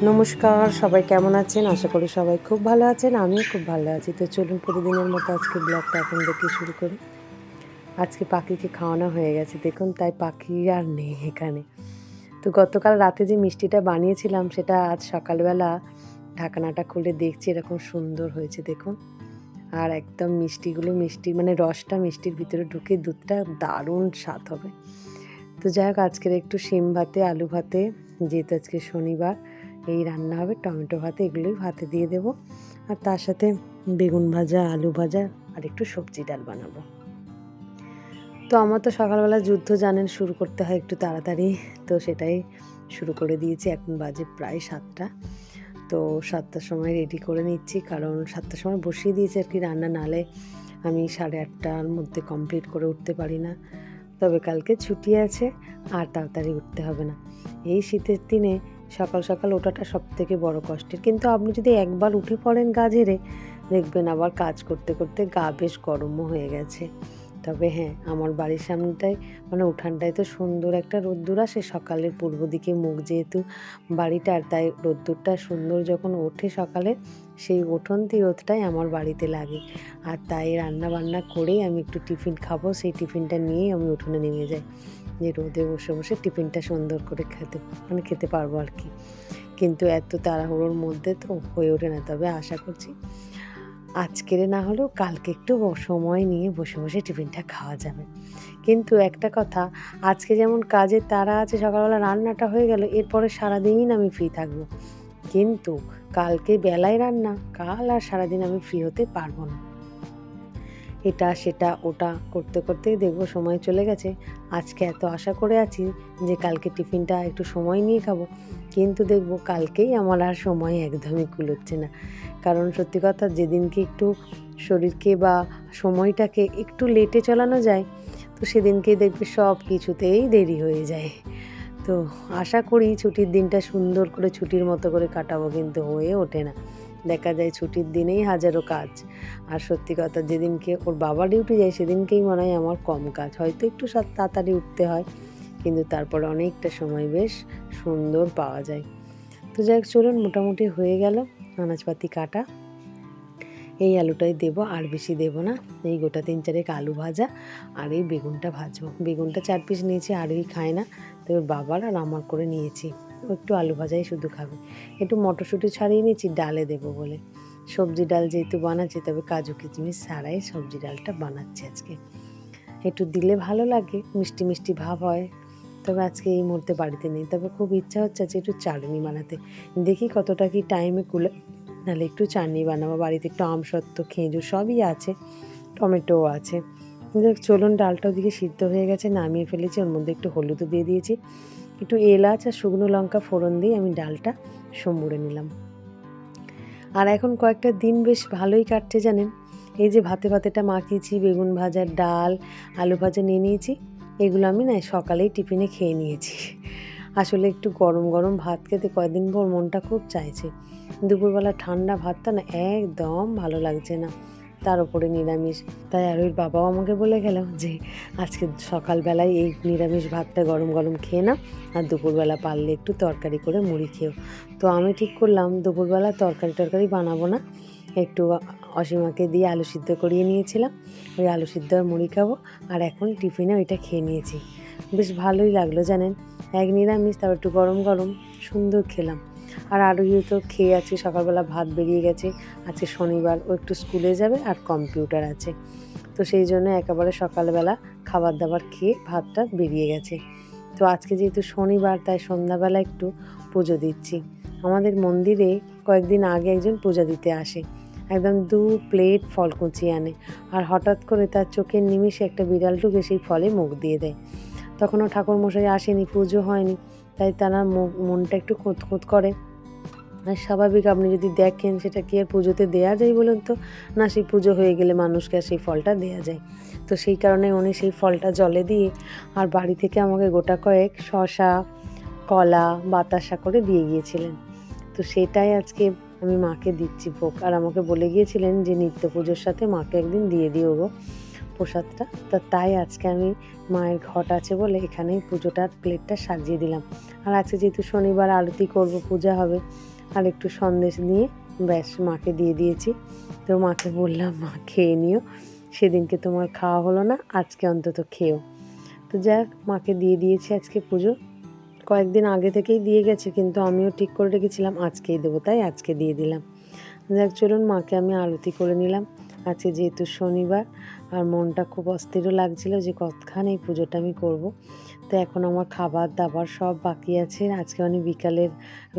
নমস্কার, সবাই কেমন আছেন? আশা করি সবাই খুব ভালো আছেন। আমিও খুব ভালো আছি। তো চলুন প্রতিদিনের মতো আজকে ব্লগটা এখন থেকে শুরু করি। আজকে পাখিকে খাওয়ানো হয়ে গেছে দেখুন, তাই পাখি আর নেই এখানে। তো গতকাল রাতে যে মিষ্টিটা বানিয়েছিলাম সেটা আজ সকালবেলা ঢাকনাটা খুলে দেখছি এরকম সুন্দর হয়েছে দেখুন। আর একদম মিষ্টি মানে রসটা মিষ্টির ভিতরে ঢুকে দুধটা দারুণ স্বাদ হবে। তো যাই হোক, আজকের একটু শিম ভাতে, আলু ভাতে, যেহেতু আজকে শনিবার, এই রান্না হবে। টমেটো ভাতে এগুলোই ভাতে দিয়ে দেবো। আর তার সাথে বেগুন ভাজা, আলু ভাজা আর একটু সবজি ডাল বানাবো। তো আমার তো সকালবেলা যুদ্ধ জানেন, শুরু করতে হয় একটু তাড়াতাড়ি। তো সেটাই শুরু করে দিয়েছি। এখন বাজে প্রায় 7টা। তো 7টার সময় রেডি করে নিচ্ছি, কারণ 7টার সময় বসিয়ে দিয়েছি আর কি রান্না, নালে আমি 8:30টার মধ্যে কমপ্লিট করে উঠতে পারি না। তবে কালকে ছুটি আছে আর তাড়াতাড়ি উঠতে হবে না। এই শীতের দিনে সকাল সকাল ওঠাটা সবথেকে বড় কষ্টের। কিন্তু আপনি যদি একবার উঠে পড়েন গা ঝেড়ে, দেখবেন আবার কাজ করতে করতে গা বেশ গরমও হয়ে গেছে। তবে হ্যাঁ, আমার বাড়ির সামনেটায় মানে উঠানটায় তো সুন্দর একটা রোদ্দুর আসে সকালের, পূর্ব দিকে মুখ যেহেতু বাড়িটার, তাই রোদ্দুরটা সুন্দর যখন ওঠে সকালে, সেই উঠন্তি রোদটাই আমার বাড়িতে লাগে। আর তাই রান্না বান্না করেই আমি একটু টিফিন খাবো, সেই টিফিনটা নিয়েই আমি উঠোনে নেমে যাই, যে রোদে বসে বসে টিফিনটা সুন্দর করে খেতে পারবো আর কি। কিন্তু এত তাড়াহুড়োর মধ্যে তো হয়ে ওঠে না। তবে আশা করছি আজকের না হলেও কালকে একটু সময় নিয়ে বসে বসে টিফিনটা খাওয়া যাবে। কিন্তু একটা কথা, আজকে যেমন কাজের তাড়া আছে, সকালবেলা রান্নাটা হয়ে গেল, এরপরে সারাদিন আমি ফ্রি থাকবো। কিন্তু কালকে বেলায় রান্না, কাল আর সারাদিন আমি ফ্রি হতে পারবো না। এটা সেটা ওটা করতে করতেই দেখবো সময় চলে গেছে। আজকে এত আশা করে আছি যে কালকে টিফিনটা একটু সময় নিয়ে খাবো, কিন্তু দেখবো কালকেই আমার আর সময় একদমই কুলোচ্ছে না। কারণ সত্যি কথা, যেদিনকে একটু শরীরকে বা সময়টাকে একটু লেটে চালানো যায়, তো সেদিনকেই দেখবে সব কিছুতেই দেরি হয়ে যায়। তো আশা করি ছুটির দিনটা সুন্দর করে ছুটির মতো করে কাটাবো, কিন্তু হয়ে ওঠে না। দেখা যায় ছুটির দিনেই হাজারো কাজ। আর সত্যি কথা, যেদিনকে ওর বাবা ডিউটি যায় সেদিনকেই মনে হয় আমার কম কাজ, হয়তো একটু তাড়াতাড়ি উঠতে হয়, কিন্তু তারপরে অনেকটা সময় বেশ সুন্দর পাওয়া যায়। তো যাই হোক, চলুন, মোটামুটি হয়ে গেল আনাজপাতি কাটা। এই আলুটাই দেবো, আর বেশি দেবো না। এই গোটা 3-4 আলু ভাজা আর এই বেগুনটা ভাজবো। বেগুনটা 4 পিস নিয়েছি, আরই খায় না, তো ওর বাবার আর আমার করে নিয়েছি। ও একটু আলু ভাজাই শুধু খাবে। একটু মটরশুঁটি ছাড়িয়ে নিয়েছি ডালে দেবো বলে। সবজি ডাল যেহেতু বানাচ্ছি, তবে কাজু কিশমিশ ছাড়াই সবজি ডালটা বানাচ্ছি আজকে। একটু দিলে ভালো লাগে, মিষ্টি মিষ্টি ভাব হয়। তবে আজকে এই মুহূর্তে বাড়িতে নেই, তবে খুব ইচ্ছা হচ্ছে যে একটু চাটনি বানাতে। দেখি কতটা কি টাইমে কুলে, নাহলে একটু চাটনি বানাবো। বাড়িতে একটু আমসত্ত্ব, খেজুর সবই আছে, টমেটোও আছে। চলুন, ডালটা ওদিকে সিদ্ধ হয়ে গেছে, নামিয়ে ফেলেছি। ওর মধ্যে একটু হলুদও দিয়ে দিয়েছি, একটু এলাচ আর শুকনো লঙ্কা ফোড়ন দিয়ে আমি ডালটা সম্বুরে নিলাম। আর এখন কয়েকটা দিন বেশ ভালোই কাটছে জানেন। এই যে ভাতে ভাতেটা মাখিয়েছি, বেগুন ভাজা, ডাল, আলু ভাজা নিয়ে নিয়েছি, এগুলো আমি না সকালেই টিফিনে খেয়ে নিয়েছি। আসলে একটু গরম গরম ভাত খেতে কয়েকদিন পর মনটা খুব চাইছে। দুপুরবেলা ঠান্ডা ভাতটা না একদম ভালো লাগছে না, তার উপরে নিরামিষ। তাই আরুর বাবাও আমাকে বলে গেল যে আজকে সকালবেলায় এই নিরামিষ ভাতটা গরম গরম খেয়ে নাও, আর দুপুরবেলা পারলে একটু তরকারি করে মুড়ি খেও। তো আমি ঠিক করলাম দুপুরবেলা তরকারি বানাবো না, একটু অসীমাকে দিয়ে আলু সিদ্ধ করিয়ে নিয়েছিলাম, ওই আলু সিদ্ধ আর মুড়ি খাবো। আর এখন টিফিনে ওইটা খেয়ে নিয়েছি, বেশ ভালোই লাগলো জানেন। এক নিরামিষ, তারপর একটু গরম গরম সুন্দর খেলাম। আর আরোহীও তো খেয়ে আছে, সকালবেলা ভাত বেরিয়ে গেছে। আজকে শনিবার, ও একটু স্কুলে যাবে আর কম্পিউটার আছে, তো সেই জন্য একেবারে সকালবেলা খাবার দাবার খেয়ে ভাতটা বেরিয়ে গেছে। তো আজকে যেহেতু শনিবার, তাই সন্ধ্যাবেলা একটু পুজো দিচ্ছি। আমাদের মন্দিরে কয়েকদিন আগে একজন পূজা দিতে আসে, একদম 2 প্লেট ফল কুচিয়ে আনে, আর হঠাৎ করে তার চোখের নিমিষে একটা বিড়াল ঢুকে সেই ফলে মুখ দিয়ে দেয়। তখনও ঠাকুরমশাই আসেনি, পুজো হয়নি, তাই তারা মনটা একটু খুঁতখুঁত করে। আর স্বাভাবিক, আপনি যদি দেখেন সেটা কি আর পুজোতে দেয়া যায় বলুন তো? না, সেই পুজো হয়ে গেলে মানুষকে আর সেই ফলটা দেয়া যায়। তো সেই কারণে উনি সেই ফলটা জলে দিয়ে আর বাড়ি থেকে আমাকে গোটা কয়েক শসা, কলা, বাতাসা করে দিয়ে গিয়েছিলেন। তো সেটাই আজকে আমি মাকে দিচ্ছি ভোগ। আর আমাকে বলে গিয়েছিলেন যে নিত্য পুজোর সাথে মাকে একদিন দিয়ে দিও গো। প্রসাদটা। তো তাই আজকে আমি মায়ের ঘট আছে বলে এখানেই পুজোটার প্লেটটা সাজিয়ে দিলাম। আর আজকে যেহেতু শনিবার আরতি করব, পূজা হবে, আর একটু সন্দেশ নিয়ে ব্যাস মাকে দিয়ে দিয়েছি। তো মাকে বললাম, মা খেয়ে নিও, সেদিনকে তোমার খাওয়া হলো না, আজকে অন্তত খেও। তো যাক, মাকে দিয়ে দিয়েছি আজকে পুজো। কয়েকদিন আগে থেকেই দিয়ে গেছে, কিন্তু আমিও ঠিক করে রেখেছিলাম আজকেই দেবো, তাই আজকে দিয়ে দিলাম। যাক চলুন, মাকে আমি আরতি করে নিলাম। আজকে যেহেতু শনিবার, আর মনটা খুব অস্থিরও লাগছিল যে কতক্ষণ এই পুজোটা আমি করব। তো এখন আমার খাবার দাবার সব বাকি আছে। আজকে অনেক বিকালের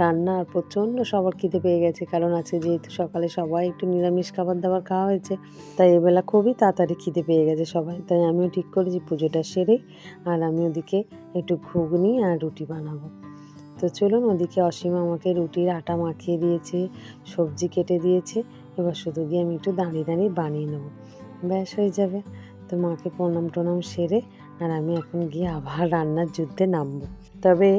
রান্না, আর প্রচণ্ড সবার খিদে পেয়ে গেছে, কারণ আজকে যেহেতু সকালে সবাই একটু নিরামিষ খাবার দাবার খাওয়া হয়েছে, তাই এবেলা খুবই তাড়াতাড়ি খিদে পেয়ে গেছে সবাই। তাই আমিও ঠিক করেছি পুজোটা সেরে আর আমি ওদিকে একটু ঘুগনি আর রুটি বানাবো। তো চলুন, ওদিকে অসীমা আমাকে রুটির আটা মাখিয়ে দিয়েছে, সবজি কেটে দিয়েছে। এবার শুধু গিয়ে আমি একটু দাঁড়িয়ে দাঁড়িয়ে বানিয়ে নেবো, ব্যাস হয়ে যাবে। তো মাকে প্রণাম টনাম সেরে আর আমি এখন গিয়ে আবার রান্নার যুদ্ধে নামবো। তবে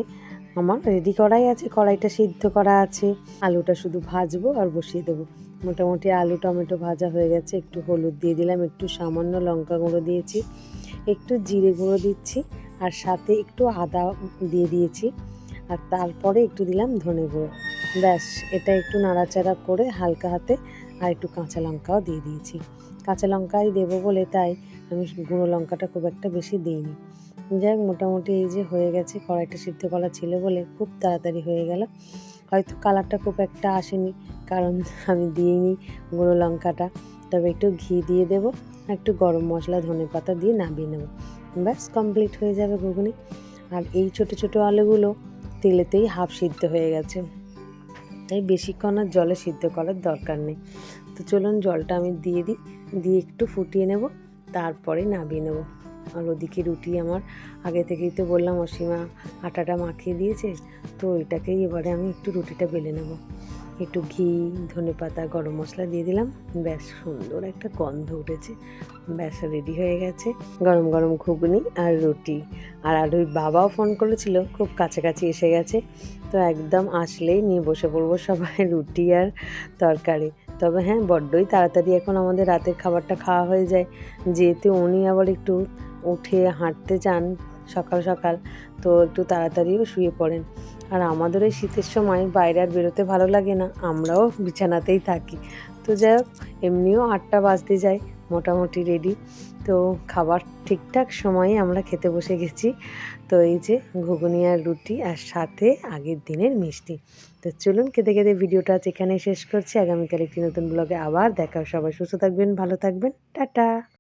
আমার রেডি করাই আছে, কড়াইটা সিদ্ধ করা আছে, আলুটা শুধু ভাজবো আর বসিয়ে দেবো। মোটামুটি আলু টমেটো ভাজা হয়ে গেছে। একটু হলুদ দিয়ে দিলাম, একটু সামান্য লঙ্কা গুঁড়ো দিয়েছি, একটু জিরে গুঁড়ো দিচ্ছি, আর সাথে একটু আদা দিয়ে দিয়েছি, আর তারপরে একটু দিলাম ধনে গুঁড়ো। ব্যাস এটা একটু নাড়াচাড়া করে হালকা হাতে আর একটু কাঁচা লঙ্কাও দিয়ে দিয়েছি। কাঁচা লঙ্কাই দেবো বলে তাই আমি গুঁড়ো লঙ্কাটা খুব একটা বেশি দিইনি। যাই হোক, মোটামুটি এই যে হয়ে গেছে। কড়াইটা সিদ্ধ করা ছিল বলে খুব তাড়াতাড়ি হয়ে গেল। হয়তো কালারটা খুব একটা আসেনি, কারণ আমি দিইনি গুঁড়ো লঙ্কাটা। তবে একটু ঘি দিয়ে দেবো, একটু গরম মশলা ধনে পাতা দিয়ে নামিয়ে নেব, ব্যাস কমপ্লিট হয়ে যাবে ঘুগনি। আর এই ছোট ছোট আলুগুলো তেলেতেই হাফ সিদ্ধ হয়ে গেছে, তাই বেশিক্ষণ আর জলে সিদ্ধ করার দরকার নেই। তো চলুন জলটা আমি দিয়ে দিই, দিয়ে একটু ফুটিয়ে নেব, তারপরে নামিয়ে নেব। আর ওদিকে রুটি আমার আগে থেকেই তো বললাম অসীমা আটাটা মাখিয়ে দিয়েছে, তো ওইটাকেই এবারে আমি একটু রুটিটা বেলে নেব। একটু ঘি ধনেপাতা গরম মশলা দিয়ে দিলাম, ব্যাস সুন্দর একটা গন্ধ উঠেছে, ব্যাস রেডি হয়ে গেছে গরম গরম ঘুগনি আর রুটি। আর ওই বাবাও ফোন করেছিল, খুব কাছাকাছি এসে গেছে, তো একদম আসলেই নিয়ে বসে পড়বো সবাই রুটি আর তরকারি। তবে হ্যাঁ, বড্ডই তাড়াতাড়ি এখন আমাদের রাতের খাবারটা খাওয়া হয়ে যায়, যেহেতু উনি আবার একটু উঠে হাঁটতে চান সকাল সকাল, তো একটু তাড়াতাড়িও শুয়ে পড়েন। আর আমাদের এই শীতের সময় বাইরে আর বেরোতে ভালো লাগে না, আমরাও বিছানাতেই থাকি। তো যাই হোক, এমনিও 8টা বাজতে যায় মোটামুটি রেডি। তো খাবার ঠিকঠাক সময়ে আমরা খেতে বসে গেছি। তো এই যে ঘুগনি আর রুটি, আর সাথে আগের দিনের মিষ্টি। তো চলুন খেতে খেতে ভিডিওটা আজ এখানেই শেষ করছি। আগামীকাল একটি নতুন ব্লগে আবার দেখা। সবাই সুস্থ থাকবেন, ভালো থাকবেন, টাটা।